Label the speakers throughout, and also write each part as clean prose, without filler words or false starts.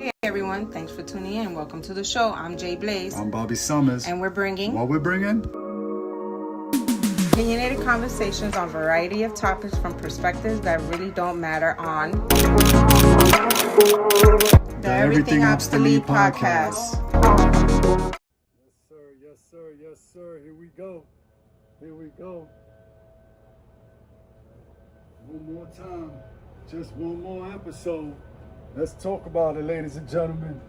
Speaker 1: Hey everyone, thanks for tuning in. Welcome to the show. I'm Jay Blaze.
Speaker 2: I'm Bobby Summers.
Speaker 1: And we're bringing...
Speaker 2: What we're bringing?
Speaker 1: Opinionated conversations on a variety of topics from perspectives that really don't matter on... The Everything Obsolete podcast.
Speaker 2: Yes sir. Here we go. One more time. Just one more episode. Let's talk about it, ladies and gentlemen.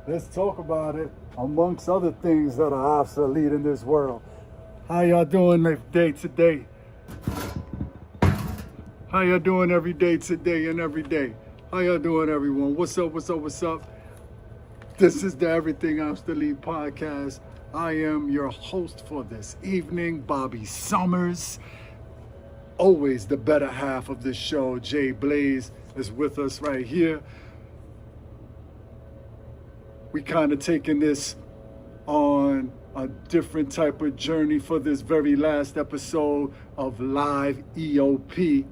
Speaker 2: Let's talk about it, amongst other things that are obsolete in this world. How y'all doing today? How y'all doing every day today and every day? How y'all doing, everyone? What's up? This is the Everything Obsolete podcast. I am your host for this evening, Bobby Summers. Always the better half of this show, Jay Blaze, is with us right here. We kind of taking this on a different type of journey for this very last episode of Live EOP.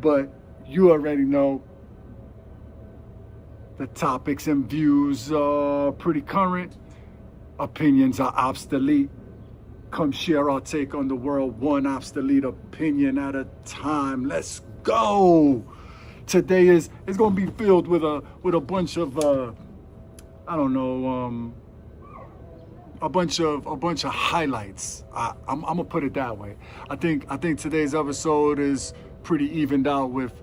Speaker 2: But you already know the topics and views are pretty current. Opinions are obsolete. Come share our take on the world, one obsolete opinion at a time. Let's go. Today is going to be filled with a bunch of a bunch of highlights. I'm gonna put it that way. I think today's episode is pretty evened out with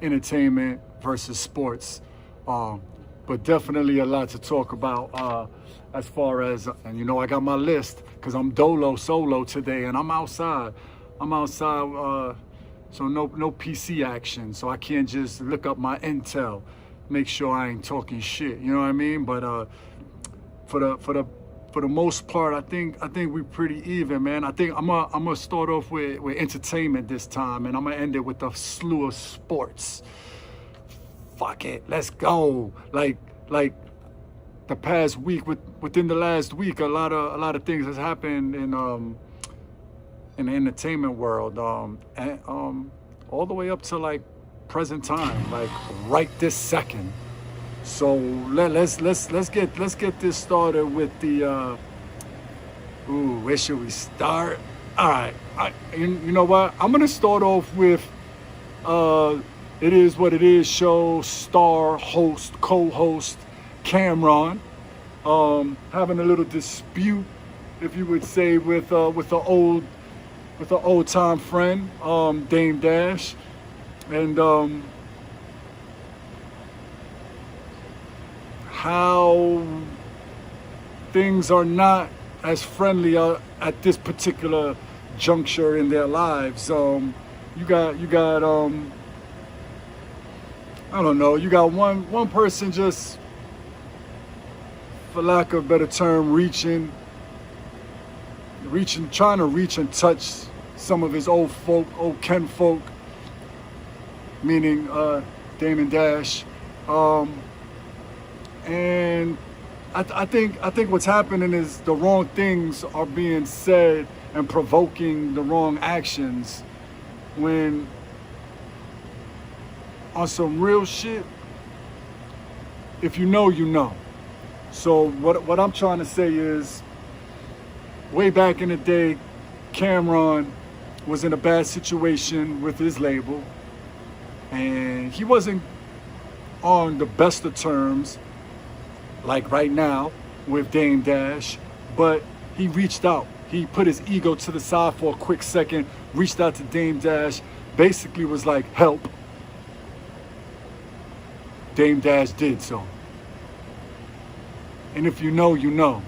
Speaker 2: entertainment versus sports, but definitely a lot to talk about as far as, and you know, I got my list because I'm solo today, and I'm outside, so no PC action, so I can't just look up my intel, make sure I ain't talking shit, you know what I mean? But for the most part, I think we're pretty even, man. I think I'm gonna start off with entertainment this time, and I'm gonna end it with a slew of sports. Fuck it, let's go. Like the past week, within the last week, a lot of things has happened in the entertainment world, and all the way up to like present time, like right this second. So let's get this started with the where should we start? All right, you know what? I'm gonna start off with It Is What It Is show star, host, co-host Cameron having a little dispute, if you would say, with an old time friend, Dame Dash, and how things are not as friendly at this particular juncture in their lives. You got I don't know, you got one person just, for lack of a better term, trying to reach and touch some of his old kinfolk, meaning Damon Dash, and I think what's happening is the wrong things are being said and provoking the wrong actions, when on some real shit, if you know, you know. So what I'm trying to say is, way back in the day, Cameron was in a bad situation with his label, and he wasn't on the best of terms, like right now, with Dame Dash, but he reached out. He put his ego to the side for a quick second, reached out to Dame Dash, basically was like, help. Dame Dash did so. And if you know, you know.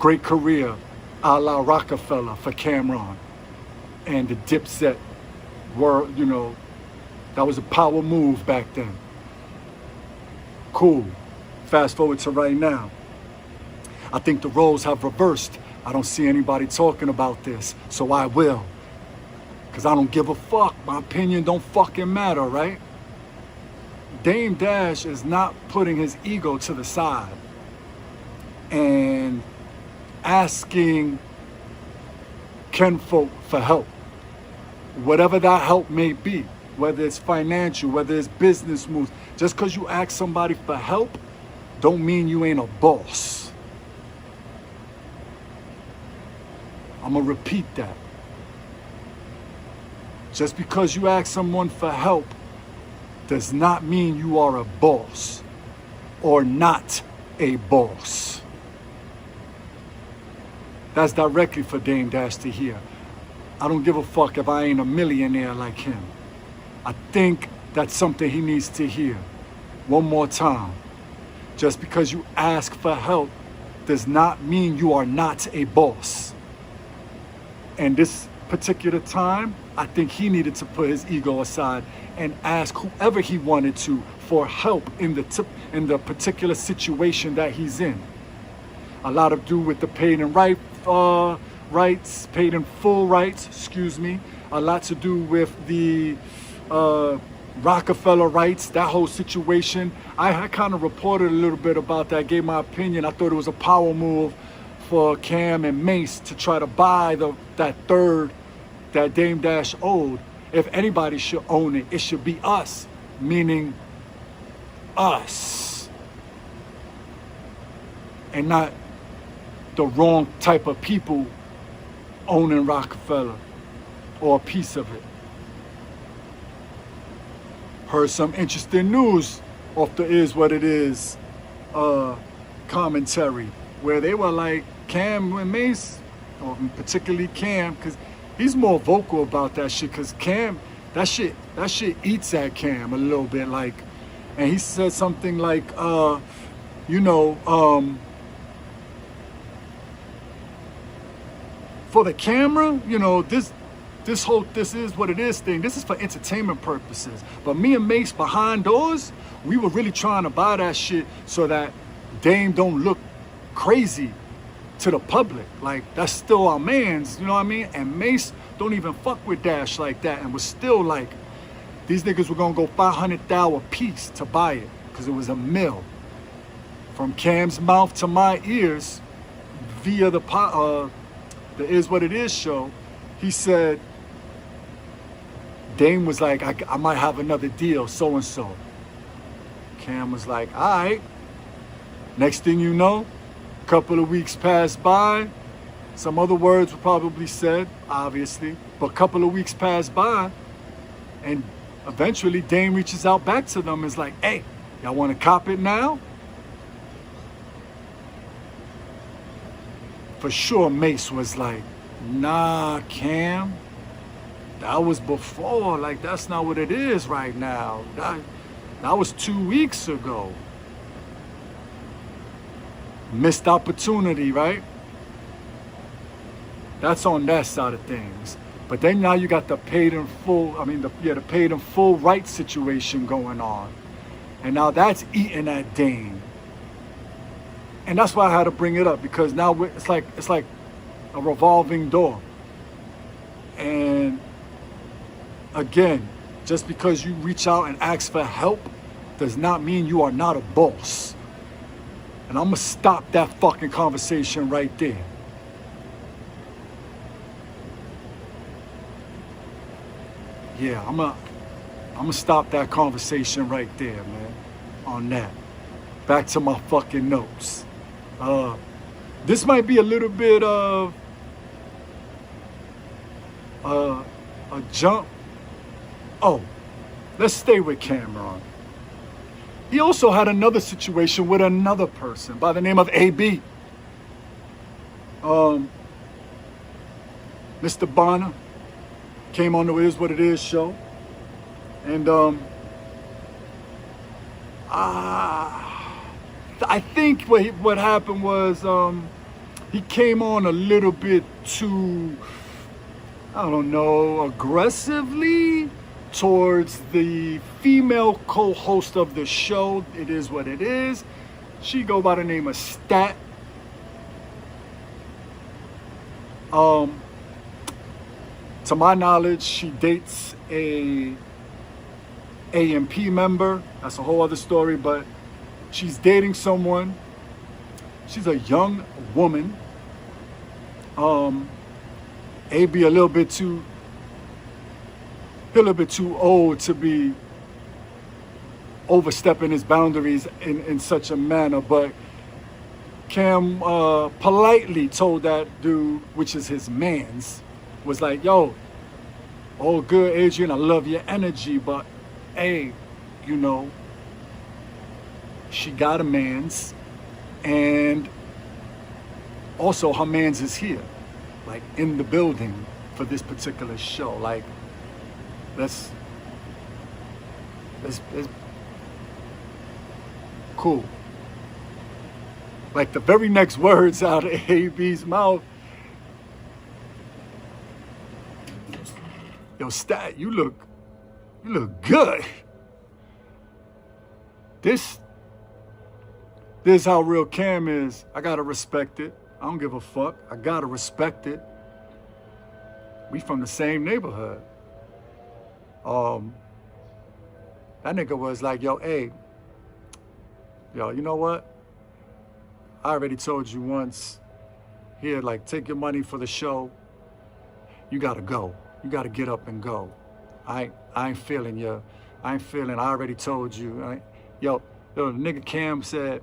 Speaker 2: Great career, a la Rockefeller for Cameron. And the Dipset were, you know, that was a power move back then. Cool. Fast forward to right now. I think the roles have reversed. I don't see anybody talking about this, so I will. Because I don't give a fuck. My opinion don't fucking matter, right? Dame Dash is not putting his ego to the side and asking kinfolk for help. whatever that help may be, whether it's financial, whether it's business moves. Just because you ask somebody for help don't mean you ain't a boss. I'm gonna repeat that. Just because you ask someone for help does not mean you are a boss or not a boss. That's directly for Dame Dash to hear. I don't give a fuck if I ain't a millionaire like him. I think that's something he needs to hear. One more time. Just because you ask for help does not mean you are not a boss. And this particular time, I think he needed to put his ego aside and ask whoever he wanted to for help in the particular situation that he's in. A lot to do with the paid in rights, paid in full rights, excuse me. A lot to do with the Rockefeller rights, that whole situation. I kind of reported a little bit about that, gave my opinion. I thought it was a power move for Cam and Mace to try to buy that third that Dame Dash owed. If anybody should own it, it should be us, meaning us, and not the wrong type of people owning Rockefeller or a piece of it. Heard some interesting news off the Is What It Is commentary, where they were like, Cam and Mace, or particularly Cam, because he's more vocal about that shit, because Cam, that shit eats at Cam a little bit, like, and he said something like, for the camera, this whole This Is What It Is thing, this is for entertainment purposes. But me and Mace behind doors, we were really trying to buy that shit so that Dame don't look crazy to the public. Like, that's still our mans, you know what I mean? And Mace don't even fuck with Dash like that, and was still like, these niggas were gonna go $500,000 a piece to buy it, because it was a mill. From Cam's mouth to my ears, via the Is What It Is show, he said, Dame was like, I might have another deal, so-and-so. Cam was like, all right. Next thing you know, a couple of weeks passed by. Some other words were probably said, obviously. But a couple of weeks passed by, and eventually Dame reaches out back to them and is like, hey, y'all want to cop it now? For sure, Mace was like, nah, Cam. That was before. Like, that's not what it is right now. That was 2 weeks ago. Missed opportunity, right? That's on that side of things. But then now you got the paid in full, the paid in full rights situation going on. And now that's eating at Dame. And that's why I had to bring it up, because now it's like a revolving door. And again, just because you reach out and ask for help does not mean you are not a boss. And I'm gonna stop that fucking conversation right there. Yeah, I'm gonna stop that conversation right there, man. On that. Back to my fucking notes. This might be a little bit of a jump. Oh, let's stay with Cameron. He also had another situation with another person by the name of AB. Mr. Bonner came on the Is What It Is show. And I think what happened was he came on a little bit too, I don't know, aggressively towards the female co-host of the show. It Is What It Is. She go by the name of Stat. To my knowledge, she dates a AMP member. That's a whole other story, but she's dating someone. She's a young woman. AB a little bit too a little bit too old to be overstepping his boundaries in such a manner. But Cam politely told that dude, which is his man's, was like, yo, all good, Adrian, I love your energy, but hey, you know, she got a man's, and also her man's is here, like in the building for this particular show. Like, let's cool. Like the very next words out of AB's mouth, yo, Stat, you look good. This is how real Cam is. I gotta respect it. I don't give a fuck. I gotta respect it. We from the same neighborhood. That nigga was like, yo, hey, yo, you know what? I already told you once. Here, like, take your money for the show. You gotta go. You gotta get up and go. I ain't feeling you. I already told you. Yo, the nigga Cam said,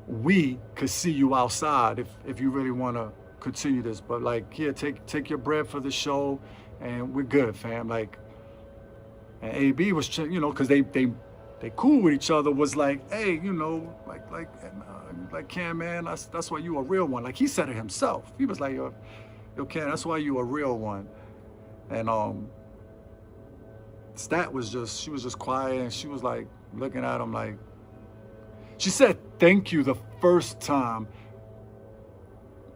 Speaker 2: we could see you outside if you really wanna continue this. But like, here, take your bread for the show, and we're good, fam. Like, and AB was, you know, cause they cool with each other, was like, hey, you know, like Cam, man, that's why you a real one. Like, he said it himself. He was like, yo Cam, that's why you a real one. And Stat she was just quiet, and she was like looking at him like, she said thank you the first time,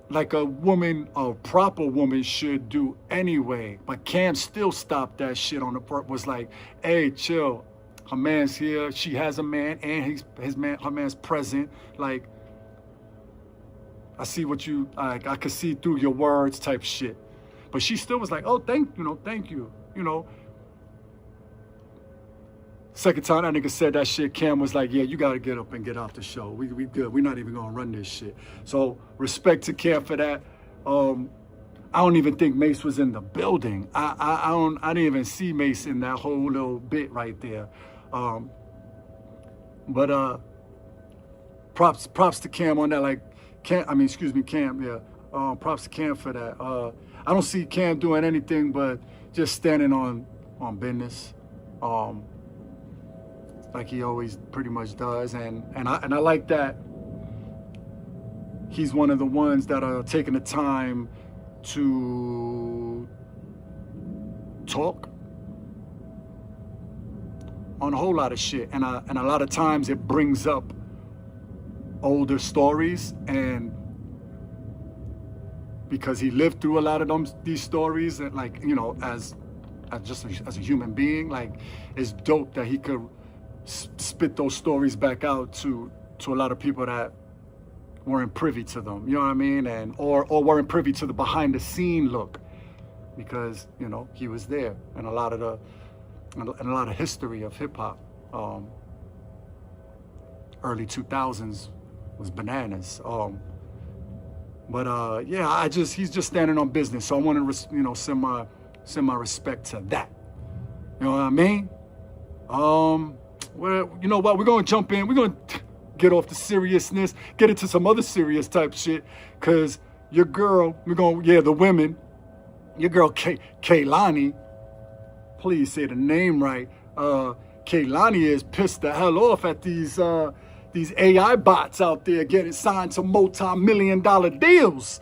Speaker 2: like a woman, a proper woman should do anyway. But Cam still stopped that shit on the front, was like, hey, chill. Her man's here. She has a man, and her man's present. Like, I see what you, I could see through your words, type shit. But she still was like, oh, thank you. You know. Second time that nigga said that shit, Cam was like, yeah, you gotta get up and get off the show. We good. We're not even gonna run this shit. So respect to Cam for that. I don't even think Mace was in the building. I didn't even see Mace in that whole little bit right there. But props to Cam on that. Like, Cam, yeah. Props to Cam for that. I don't see Cam doing anything but just standing on business, like he always pretty much does. And I like that he's one of the ones that are taking the time to talk on a whole lot of shit, and a lot of times it brings up older stories, and because he lived through a lot of these stories, and like, you know, as a human being, like, it's dope that he could spit those stories back out to a lot of people that weren't privy to them, you know what I mean, and or weren't privy to the behind the scene look, because, you know, he was there, and a lot of history of hip hop, early 2000s was bananas. But yeah, he's just standing on business, so I want to, you know, send my respect to that. You know what I mean? Well, you know what? We're gonna jump in. We're gonna get off the seriousness, get into some other serious type shit, cause your girl, the women, your girl Kaylani, please say the name right. Kaylani is pissed the hell off at these AI bots out there getting signed to multi-million-dollar deals.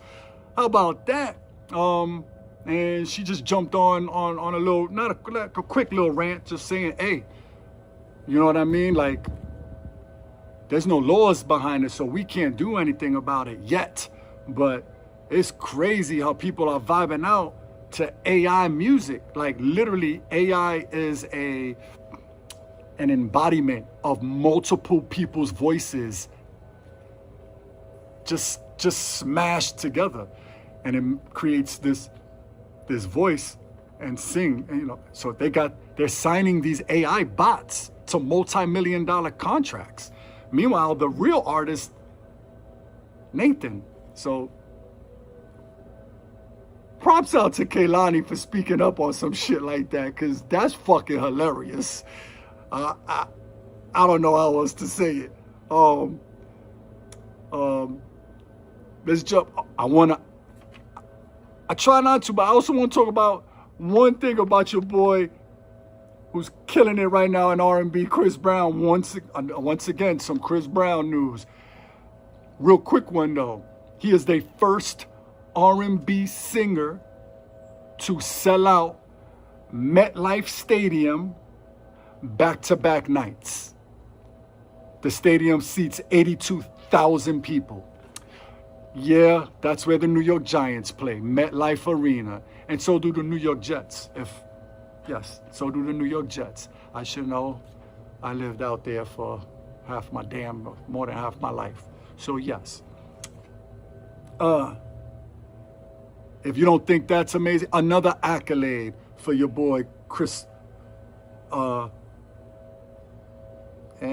Speaker 2: How about that? And she just jumped on a little, not a quick little rant, just saying, hey, you know what I mean? Like, there's no laws behind it, so we can't do anything about it yet. But it's crazy how people are vibing out to AI music. Like, literally, AI is an embodiment of multiple people's voices just smashed together, and it creates this voice and sing, and, you know, so they're signing these AI bots to multi-million-dollar contracts. Meanwhile, the real artist, Nathan. So props out to Kehlani for speaking up on some shit like that, because that's fucking hilarious. I don't know how else to say it. Let's jump. I try not to, but I also want to talk about one thing about your boy who's killing it right now in R&B, Chris Brown. Once again, some Chris Brown news. Real quick one though. He is the first R&B singer to sell out MetLife Stadium back-to-back nights. The stadium seats 82,000 people. Yeah, that's where the New York Giants play, MetLife Arena. And so do the New York Jets. Yes, so do the New York Jets. I should know. I lived out there for more than half my life. So yes. If you don't think that's amazing, another accolade for your boy Chris. And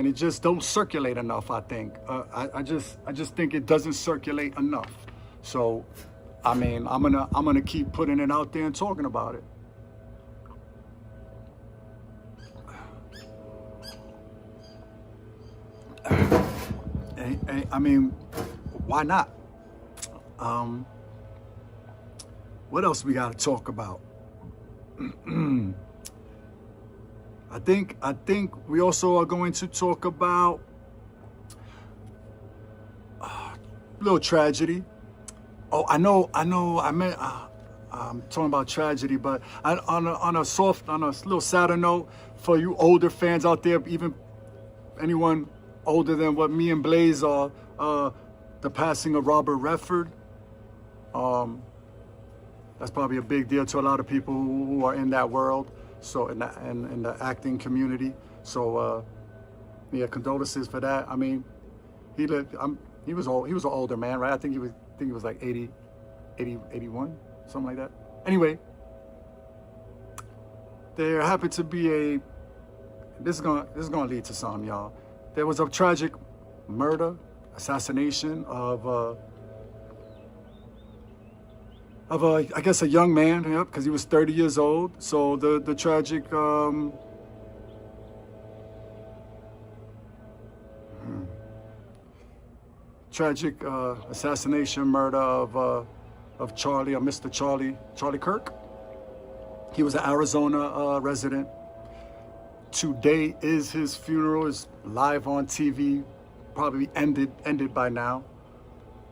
Speaker 2: it just don't circulate enough, I think. I just think it doesn't circulate enough. So, I mean, I'm gonna keep putting it out there and talking about it. I mean, why not? What else we got to talk about? I think we also are going to talk about a little tragedy. Oh, I know. I'm talking about tragedy, but on a little sadder note, for you older fans out there, even anyone older than what me and Blaze are, the passing of Robert Redford. That's probably a big deal to a lot of people who are in that world. So in the acting community. So yeah, condolences for that. I mean, he was old. He was an older man, right? I think he was like 80, 81, something like that. Anyway, there happened to be this is gonna lead to something, y'all. There was a tragic assassination of I guess a young man, yeah, because he was 30 years old. So the tragic assassination, murder of Mr. Charlie Kirk. He was an Arizona resident. Today is his funeral. Is live on TV. Probably ended by now.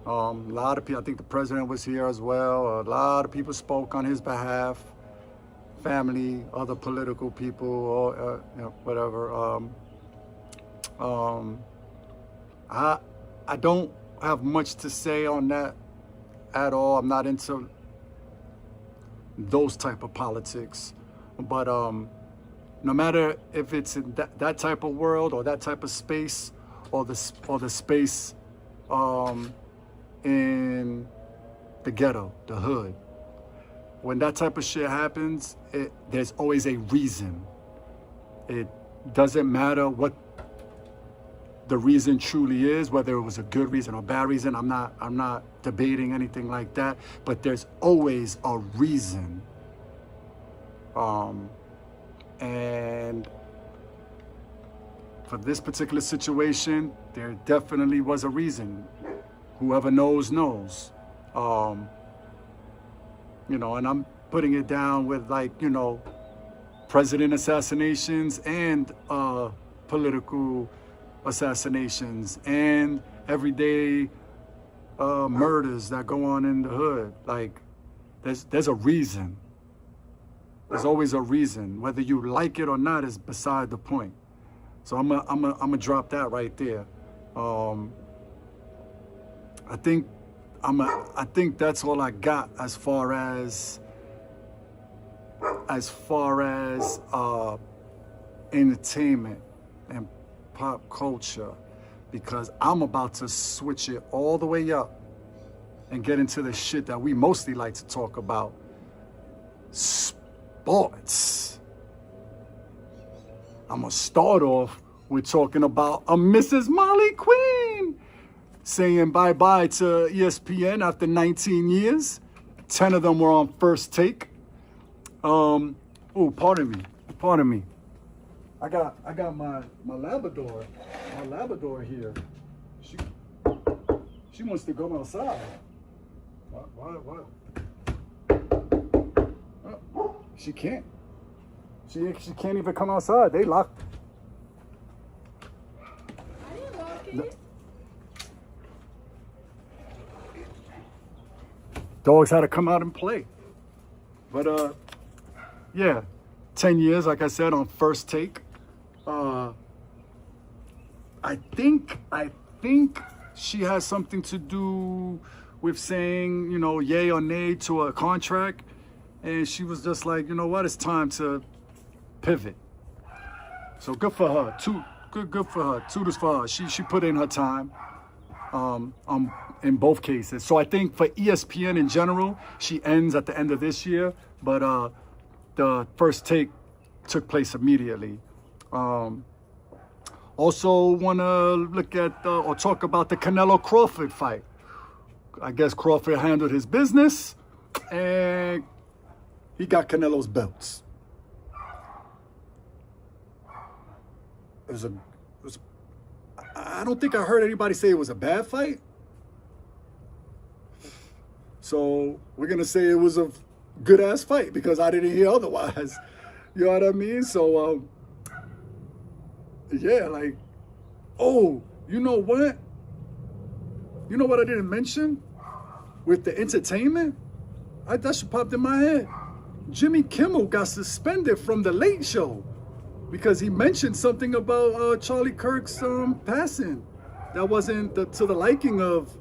Speaker 2: A lot of people, I think the president was here as well. A lot of people spoke on his behalf. Family, other political people, or whatever. I don't have much to say on that at all. I'm not into those type of politics. But no matter if it's in that type of world or that type of space, or the space in the ghetto, the hood. When that type of shit happens, there's always a reason. It doesn't matter what the reason truly is, whether it was a good reason or bad reason. I'm not debating anything like that, but there's always a reason. And for this particular situation, there definitely was a reason. Whoever knows, knows. And I'm putting it down with president assassinations and political assassinations and everyday murders that go on in the hood. Like, there's a reason. There's always a reason. Whether you like it or not is beside the point. So I'm gonna drop that right there. I think that's all I got as far as entertainment and pop culture, because I'm about to switch it all the way up and get into the shit that we mostly like to talk about. Sports. I'm gonna start off with talking about a Mrs. Molly Queen saying bye-bye to ESPN after 19 years. 10 of them were on First Take. Oh, pardon me. I got my Labrador here. She wants to go outside. What? She can't. She can't even come outside. They locked.
Speaker 3: I didn't lock it.
Speaker 2: Dogs had to come out and play. But yeah, 10 years, like I said, on First Take. I think she has something to do with saying, you know, yay or nay to a contract. And she was just like, you know what, it's time to pivot. So good for her. Good for her. Toodles for her. She put in her time in both cases. So I think for ESPN in general, she ends at the end of this year, but the First Take took place immediately. Also want to look at or talk about the Canelo Crawford fight. I guess Crawford handled his business and he got Canelo's belts. I don't think I heard anybody say it was a bad fight. So we're going to say it was a good ass fight because I didn't hear otherwise. You know what I mean? So, yeah, like, oh, you know what? You know what I didn't mention? With the entertainment? That should popped in my head. Jimmy Kimmel got suspended from The Late Show because he mentioned something about Charlie Kirk's passing. That wasn't to the liking of,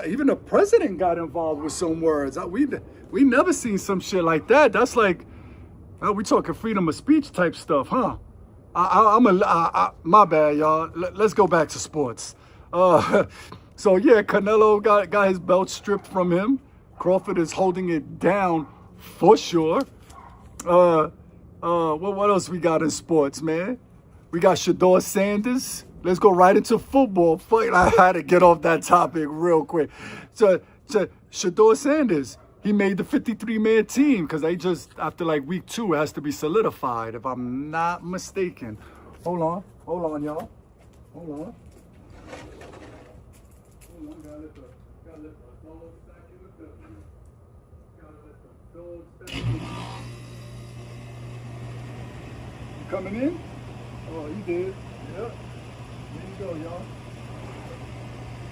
Speaker 2: even the president got involved with some words. We never seen some shit like that. That's like, we talking freedom of speech type stuff, huh? My bad, y'all. Let's go back to sports. So yeah, Canelo got his belt stripped from him. Crawford is holding it down for sure. What else we got in sports, man? We got Shador Sanders. Let's go right into football. Fuck, I had to get off that topic real quick. So Shador Sanders, he made the 53-man team because they just, after like week 2, it has to be solidified, if I'm not mistaken. Hold on, y'all. Hold on. Gotta let the dogs back in the building. Gotta let the dogs back in. You coming in? Oh, he did. Yep. There you go, y'all.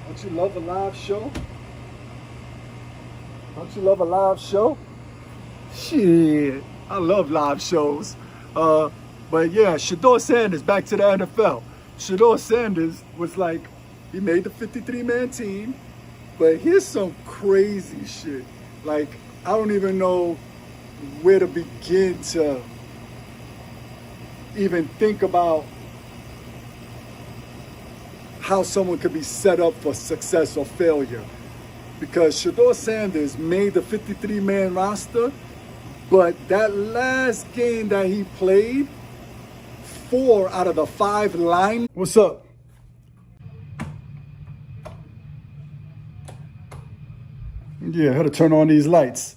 Speaker 2: Don't you love a live show? Don't you love a live show? Shit, I love live shows. But yeah, Shador Sanders, back to the NFL. Shador Sanders was like, he made the 53-man team, but here's some crazy shit. Like, I don't even know where to begin to even think about how someone could be set up for success or failure. Because Shador Sanders made the 53-man roster, but that last game that he played, 4 out of the 5 line. What's up? Yeah, I had to turn on these lights.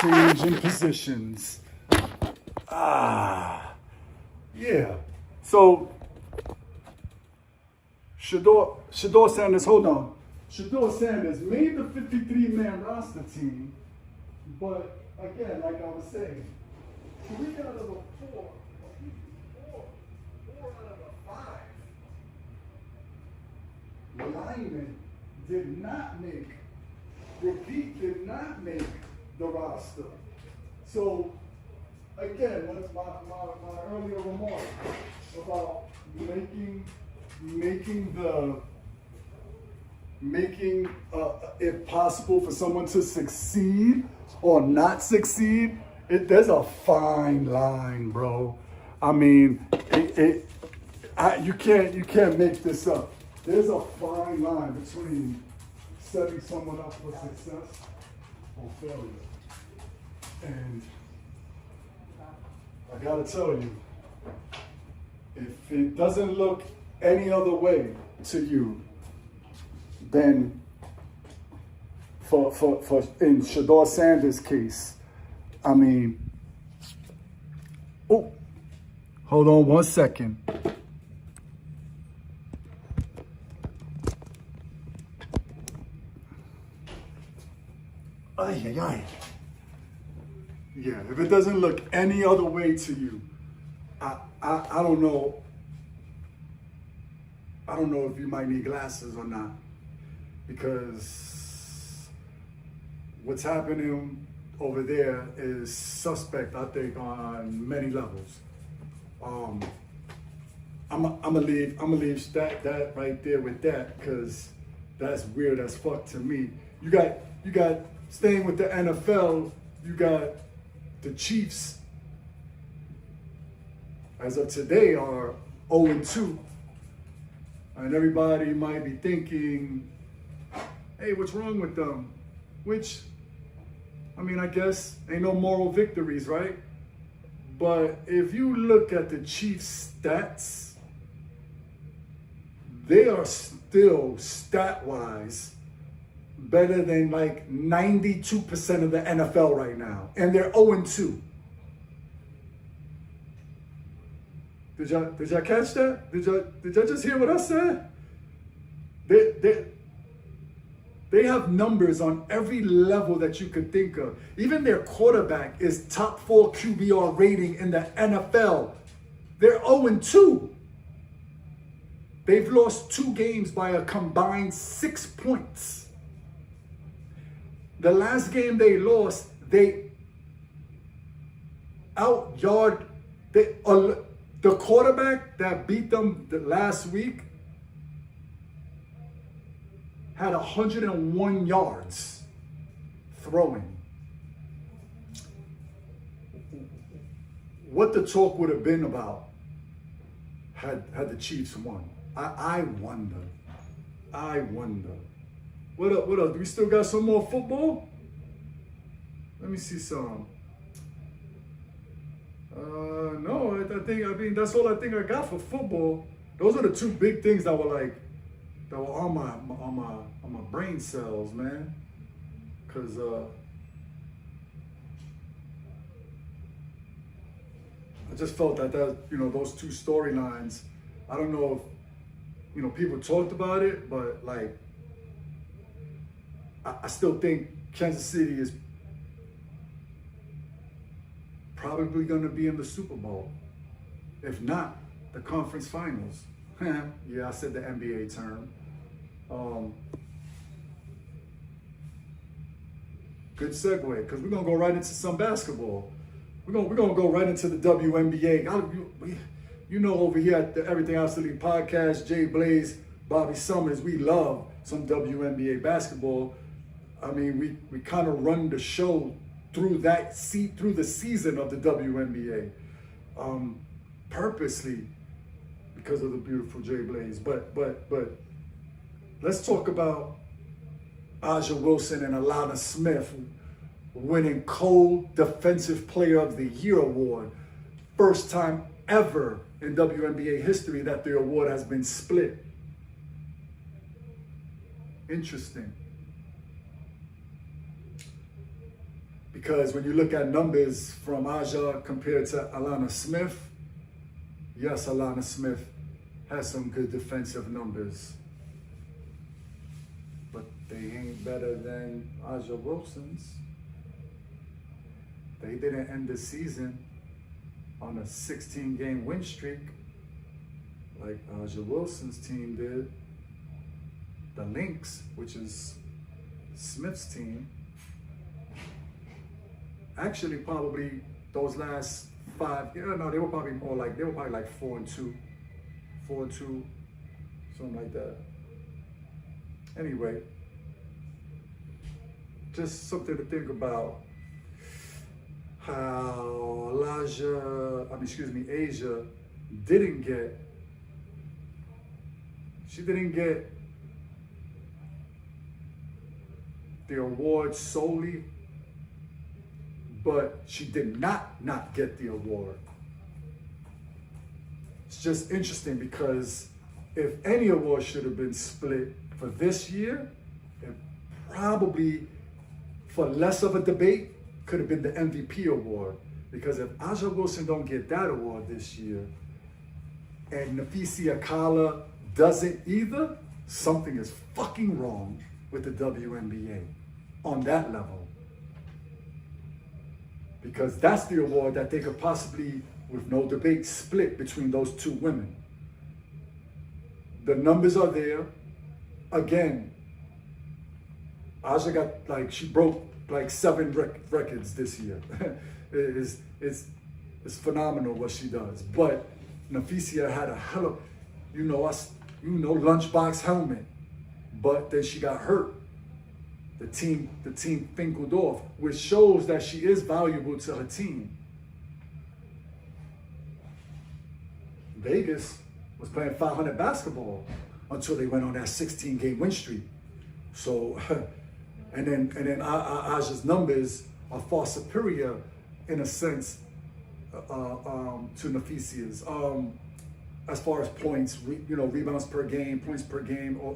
Speaker 2: Changing positions. Yeah. So, Shador Sanders, hold on. Shador Sanders made the 53-man roster team, but again, like I was saying, 3 out of the 4 out of the 5 linemen did not make the roster. So again, what's my earlier remark about making it possible for someone to succeed or not succeed, there's a fine line, bro. I mean, you can't make this up. There's a fine line between setting someone up for success or failure. And I gotta tell you, if it doesn't look any other way to you, then for in Shador Sanders' case, I mean, oh, hold on 1 second. Ay, ay, ay. Yeah, if it doesn't look any other way to you, I don't know. I don't know if you might need glasses or not, because what's happening over there is suspect, I think, on many levels. I'm gonna leave that right there with that, because that's weird as fuck to me. You got staying with the NFL, you got the Chiefs, as of today, are 0-2. And everybody might be thinking, hey, what's wrong with them? Which, I mean, I guess ain't no moral victories, right? But if you look at the Chiefs' stats, they are still, stat-wise, better than like 92% of the NFL right now. And they're 0-2. Did y'all catch that? Did y'all just hear what I said? They have numbers on every level that you could think of. Even their quarterback is top 4 QBR rating in the NFL. They're 0-2. They've lost 2 games by a combined 6 points. The last game they lost, they the quarterback that beat them the last week had 101 yards throwing. What the talk would have been about had the Chiefs won. I wonder. What else? Do we still got some more football? Let me see some. No, I mean that's all I think I got for football. Those are the 2 big things that were on my brain cells, man. Cause I just felt that those 2 storylines. I don't know if people talked about it, but like I still think Kansas City is probably going to be in the Super Bowl. If not, the conference finals. Yeah, I said the NBA term. Good segue, because we're going to go right into some basketball. We're gonna go right into the WNBA. Over here at the Everything Obsolete podcast, Jay Blaze, Bobby Summers, we love some WNBA basketball. I mean, we kind of run the show through the season of the WNBA, purposely because of the beautiful Jay Blaze. But let's talk about Aja Wilson and Alana Smith winning Co-Defensive Player of the Year award. First time ever in WNBA history that the award has been split. Interesting. Because when you look at numbers from Aja compared to Alana Smith, yes, Alana Smith has some good defensive numbers, but they ain't better than Aja Wilson's. They didn't end the season on a 16-game win streak like Aja Wilson's team did. The Lynx, which is Smith's team, actually probably those last 5, they were probably like 4-2, something like that. Anyway, just something to think about. How Asia didn't get the award solely, but she did not get the award. It's just interesting because if any award should have been split for this year, it probably for less of a debate, could have been the MVP award. Because if Aja Wilson don't get that award this year, and Nafisi Akala doesn't either, something is fucking wrong with the WNBA on that level. Because that's the award that they could possibly, with no debate, split between those two women. The numbers are there. Again, Aja got she broke 7 records this year. It's phenomenal what she does. But Nafisia had a hell of, lunchbox helmet. But then she got hurt. The team finkled off, which shows that she is valuable to her team. Vegas was playing 500 basketball until they went on that 16-game win streak. So, and then Aja's numbers are far superior in a sense to Nafisia's. As far as points, rebounds per game, points per game, or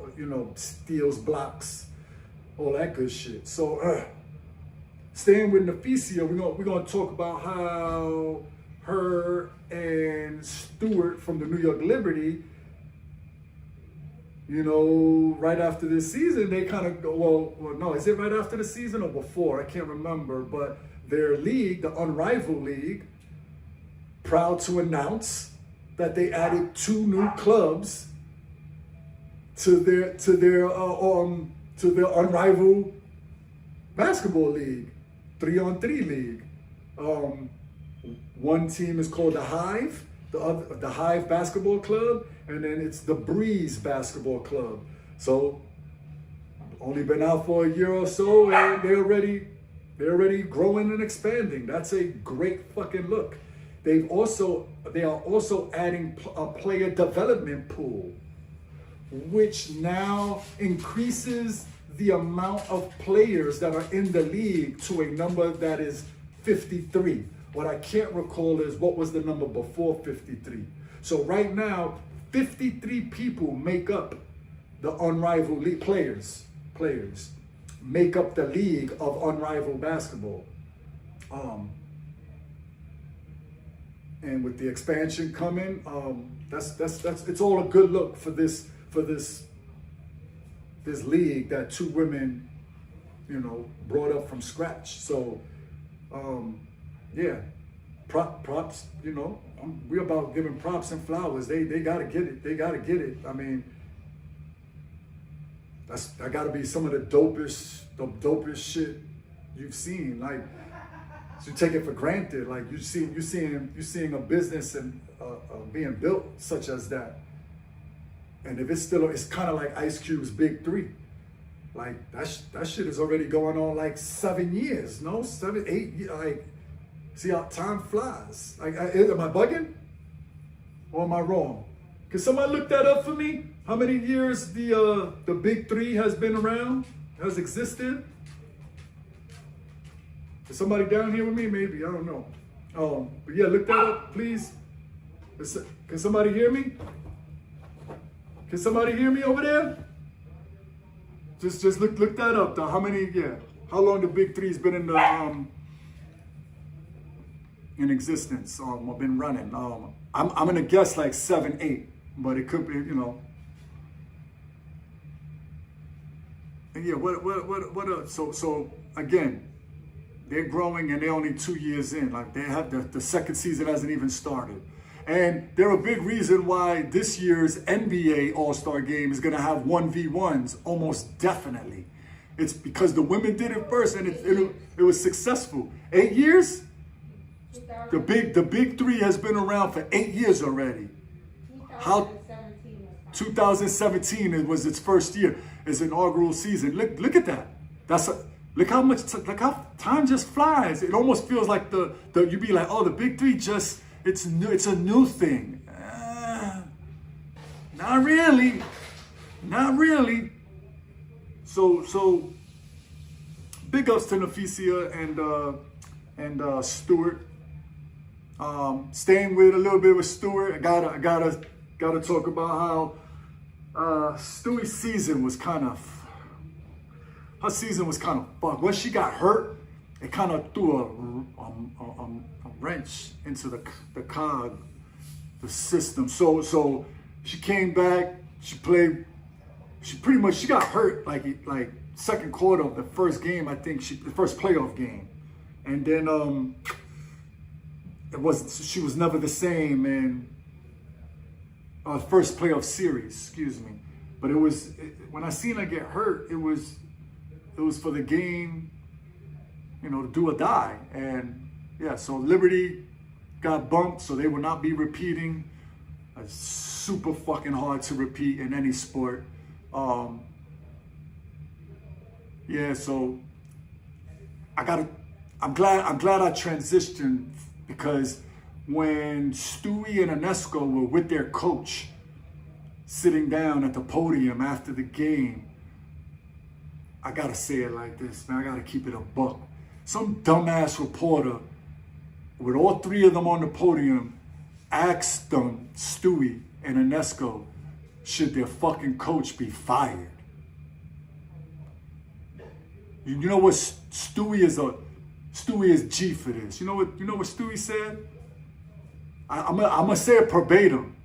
Speaker 2: steals, blocks, all that good shit. So, staying with Nafisia, we're gonna talk about how her and Stewart from the New York Liberty, right after this season, they kind of go, well, no, is it right after the season or before? I can't remember, but their league, the Unrivaled League, proud to announce that they added 2 new clubs to their Unrivaled Basketball League, 3-on-3 league. One team is called the Hive, the Hive Basketball Club, and then it's the Breeze Basketball Club. So, only been out for a year or so, and they're already growing and expanding. That's a great fucking look. They are also adding a player development pool, which now increases the amount of players that are in the league to a number that is 53. What I can't recall is what was the number before 53. So right now, 53 people make up the Unrivaled League players make up the league of Unrivaled Basketball. And with the expansion coming, that's it's all a good look for this league that 2 women, brought up from scratch. So, yeah, props. We're about giving props and flowers. They gotta get it. They gotta get it. I mean, that gotta be some of the dopest shit you've seen. Like, you take it for granted. Like you're seeing a business and being built such as that. And if it's kind of like Ice Cube's Big 3. Like that shit is already going on like 7 years, no? 7, 8 years. Like, see how time flies. Like, am I bugging? Or am I wrong? Can somebody look that up for me? How many years the Big 3 has been around, has existed? Is somebody down here with me? Maybe, I don't know. But yeah, look that up, please. Can somebody hear me? Can somebody hear me over there? Just look that up. How long the Big 3's been in existence? Or been running. I'm gonna guess like 7, 8, but it could be, And yeah, what? So again, they're growing and they're only 2 years in. Like, they have the second season hasn't even started. And they're a big reason why this year's NBA All-Star Game is going to have 1v1s, almost definitely. It's because the women did it first and it was successful. 8 years? The big 3 has been around for 8 years already. 2017 it was its first year, its inaugural season. Look at that. Look how time just flies. It almost feels like you'd be like, oh, the Big 3 it's new. It's a new thing. Not really. So big ups to Nafisia and Stewart. Staying with a little bit with Stewart, I gotta talk about how Stewie's season was kind of her season was kind of fucked. When she got hurt, it kind of threw a wrench into the cog, the system. So she came back. She played. She got hurt like second quarter of the first game. I think the first playoff game, and then she was never the same in first playoff series. Excuse me. But when I seen her get hurt, it was for the game, to do or die. And yeah, so Liberty got bumped, so they will not be repeating. It's super fucking hard to repeat in any sport. Yeah, so I'm glad I transitioned, because when Stewie and Inesco were with their coach sitting down at the podium after the game, I gotta say it like this, man. I gotta keep it a buck. Some dumbass reporter with all three of them on the podium asked them, Stewie and Inesco, should their fucking coach be fired? You know what Stewie is G for this. You know what Stewie said? I'm gonna say it verbatim.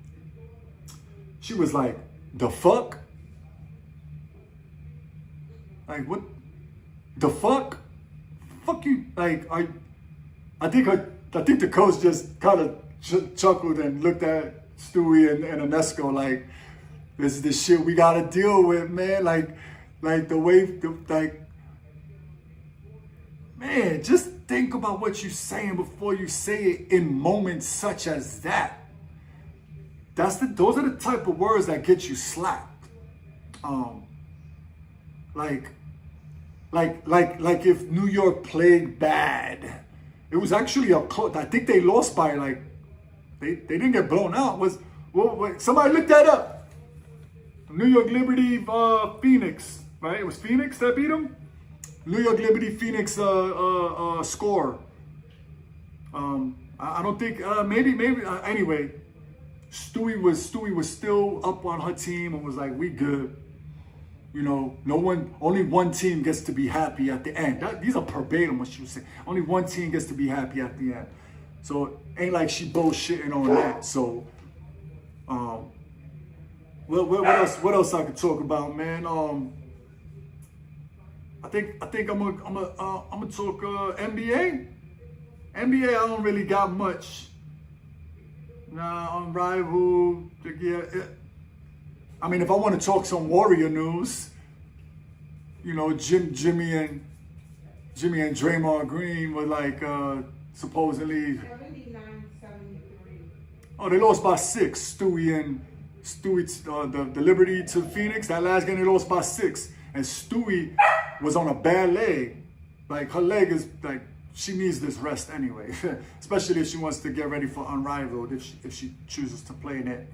Speaker 2: She was like, the fuck? Like, what? The fuck? Fuck you. Like, I think the coach just kind of chuckled and looked at Stewie and Inesco like, this is the shit we gotta deal with, man. Like the way, man, just think about what you're saying before you say it in moments such as that. Those are the type of words that get you slapped. Like if New York played bad, it was actually a close. I think they lost by they didn't get blown out. Somebody look that up. New York Liberty, Phoenix, right? It was Phoenix that beat them. New York Liberty, Phoenix score. I don't think maybe anyway. Stewie was still up on her team and was like, we good. Only one team gets to be happy at the end. These are verbatim what she was saying. Only one team gets to be happy at the end. So ain't like she bullshitting on that. So, what else I could talk about, man? I think I'm gonna talk NBA. NBA, I don't really got much. Nah, on rival. Yeah. I mean, if I want to talk some Warrior news, Jimmy and Draymond Green were like supposedly
Speaker 1: 79-73.
Speaker 2: Oh, they lost by 6. Stewie, the Liberty to Phoenix. That last game they lost by 6, and Stewie was on a bad leg. Like, her leg is like, she needs this rest anyway, especially if she wants to get ready for Unrivaled, if she chooses to play in it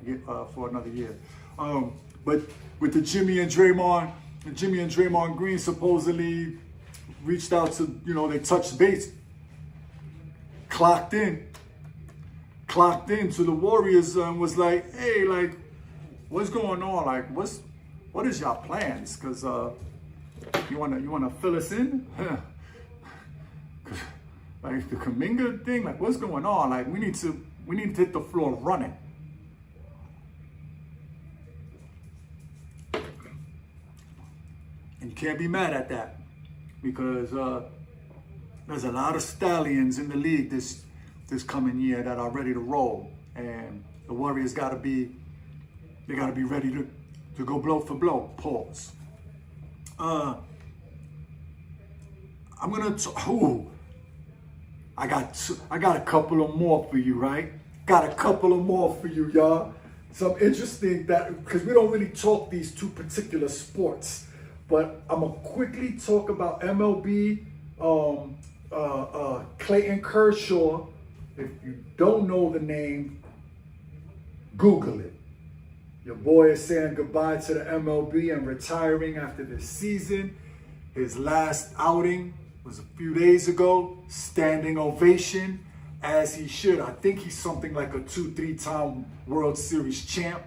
Speaker 2: for another year. But with the Jimmy and Draymond Green supposedly reached out to, they touched base, clocked in to the Warriors and was like, hey, like, what's going on? Like, what is y'all plans? Cause you wanna fill us in? Like the Kuminga thing, like, what's going on? Like, we need to hit the floor running. And you can't be mad at that, because there's a lot of stallions in the league this coming year that are ready to roll, and the Warriors gotta be ready to go blow for blow. Pause. I'm gonna. I got a couple of more for you, right? Got a couple of more for you, y'all. Some interesting because we don't really talk these two particular sports, but I'm gonna quickly talk about MLB. Clayton Kershaw. If you don't know the name, Google it. Your boy is saying goodbye to the MLB and retiring after this season. His last outing was a few days ago. Standing ovation, as he should. I think he's something like a 2-3-time World Series champ.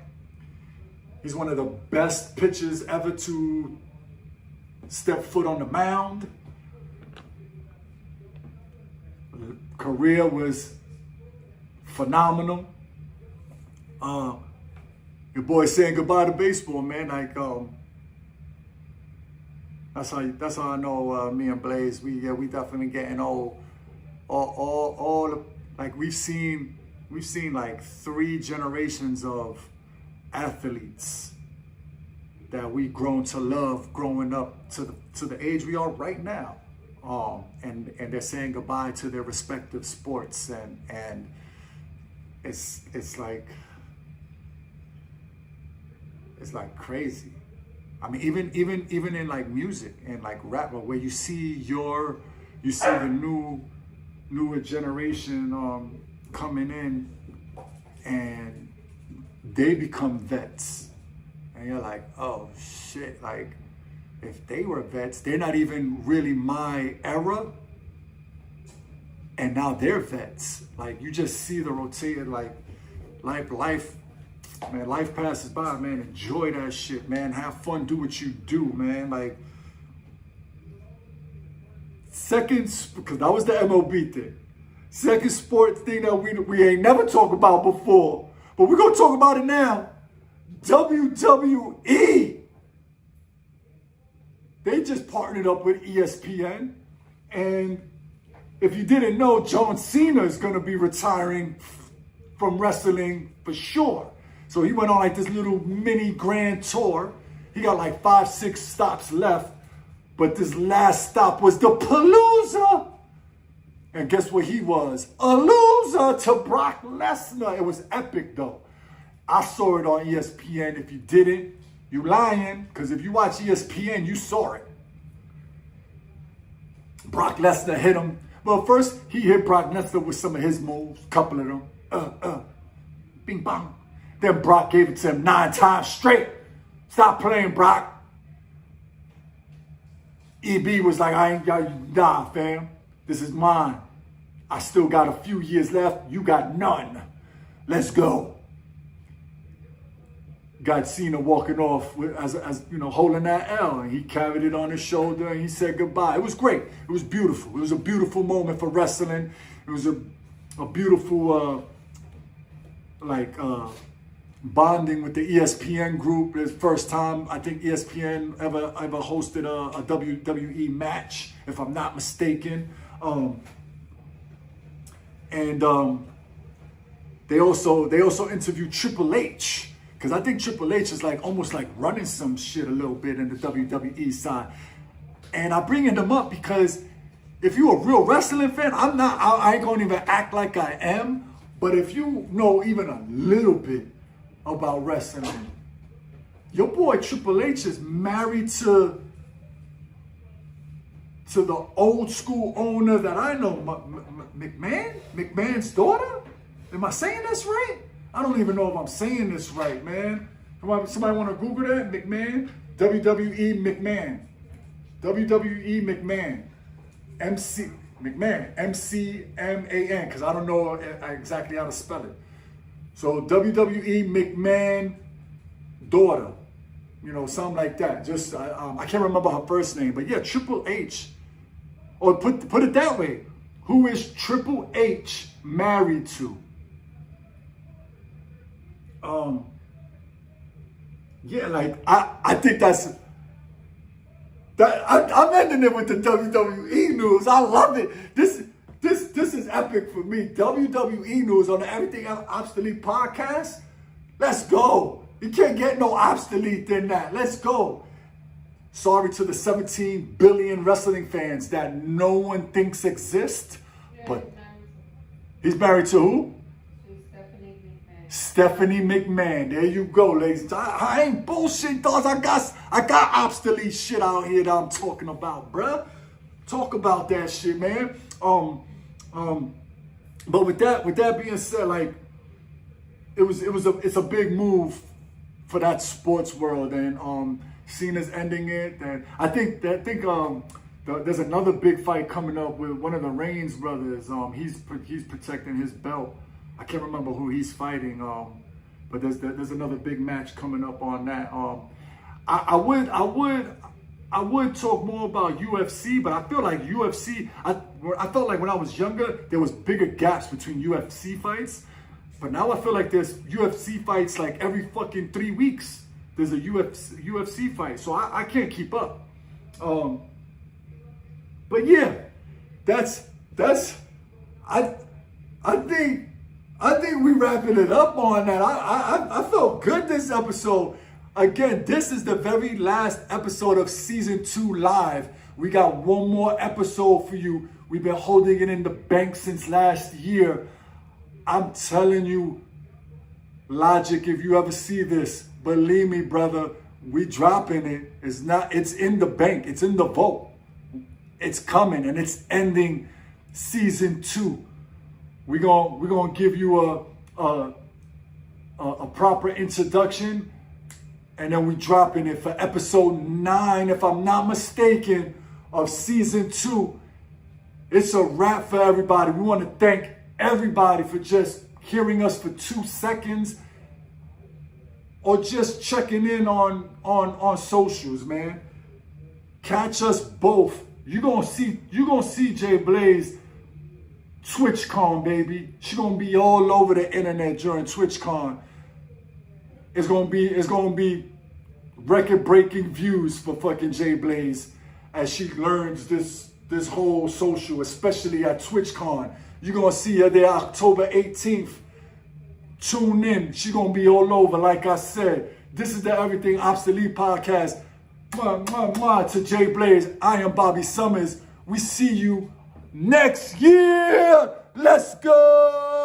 Speaker 2: He's one of the best pitchers ever to stepped foot on the mound. Career was phenomenal. Your boy saying goodbye to baseball, man. Like, that's how I know me and Blaze. We definitely getting old. All like we've seen like 3 generations of athletes that we grown to love growing up to the age we are right now. And they're saying goodbye to their respective sports, and it's like crazy. I mean, even in like music and like rap, where you see the newer generation coming in, and they become vets, and you're like, oh shit, like if they were vets, they're not even really my era, and now they're vets. Like, you just see the rotated, like life, man, life passes by, man. Enjoy that shit, man. Have fun, do what you do, man. Like, second, because that was the MLB thing. Second sport thing that we ain't never talked about before, but we're gonna talk about it now. WWE. They just partnered up with ESPN, and if you didn't know, John Cena is gonna be retiring from wrestling for sure. So he went on like this little mini grand tour. He got like 5-6 stops left, but this last stop was the Palooza. And guess what he was? A loser to Brock Lesnar. It was epic though. I saw it on ESPN. If you didn't, you lying, because if you watch ESPN, you saw it. Brock Lesnar hit him. Well, first he hit Brock Lesnar with some of his moves, couple of them. Bing bong. Then Brock gave it to him 9 times straight. Stop playing, Brock. EB was like, I ain't got you. Nah, fam. This is mine. I still got a few years left. You got none. Let's go. Got Cena walking off as you know, holding that L, and he carried it on his shoulder and he said goodbye. It was great. It was beautiful. It was a beautiful moment for wrestling. It was a beautiful bonding with the ESPN group. It's the first time I think ESPN ever hosted a WWE match, if I'm not mistaken. They also interviewed Triple H, because I think Triple H is like almost like running some shit a little bit in the WWE side. And I bring them up because if you're a real wrestling fan, I ain't gonna even act like I am, but if you know even a little bit about wrestling, your boy Triple H is married to the old school owner that I know, McMahon's daughter. Am I saying this right? I don't even know if I'm saying this right, man. Somebody want to Google that? McMahon, WWE McMahon, WWE McMahon, MC McMahon, MCMAN, because I don't know exactly how to spell it. So WWE McMahon daughter, you know, something like that. Just I can't remember her first name, but yeah, Triple H. Or put it that way, who is Triple H married to? Yeah, like I think I'm ending it with the WWE news. I love it. This is epic for me. WWE news on the Everything Obsolete podcast. Let's go. You can't get no obsolete than that. Let's go. Sorry to the 17 billion wrestling fans that no one thinks exist, but he's married to who? Stephanie McMahon. There you go, ladies. I ain't bullshit, dogs. I got obsolete shit out here that I'm talking about, bruh. Talk about that shit, man. But with that being said, like it's a big move for that sports world, and Cena's ending it, and I think there's another big fight coming up with one of the Reigns brothers. He's protecting his belt. I can't remember who he's fighting, but there's another big match coming up on that. I would I would talk more about UFC, but I feel like UFC, I felt like when I was younger, there was bigger gaps between UFC fights. But now I feel like there's UFC fights like every fucking 3 weeks. There's a UFC fight. So I can't keep up. But yeah, I think we wrapping it up on that. I felt good this episode. Again, this is the very last episode of season 2 live. We got one more episode for you. We've been holding it in the bank since last year. I'm telling you, Logic, if you ever see this, believe me, brother, we dropping it. It's in the bank. It's in the vault. It's coming and it's ending season 2. We're gonna give you a proper introduction, and then we dropping it for episode 9, if I'm not mistaken, of season 2. It's a wrap for everybody. We want to thank everybody for just hearing us for 2 seconds or just checking in on socials, man. Catch us both. You're gonna see Jay Blaze TwitchCon, baby. She gonna be all over the internet during TwitchCon. It's gonna be record-breaking views for fucking Jay Blaze as she learns this whole social, especially at TwitchCon. You're gonna see her there October 18th. Tune in. She gonna be all over, like I said. This is the Everything Obsolete podcast. Mwah, mwah, mwah to Jay Blaze. I am Bobby Summers. We see you next year. Let's go.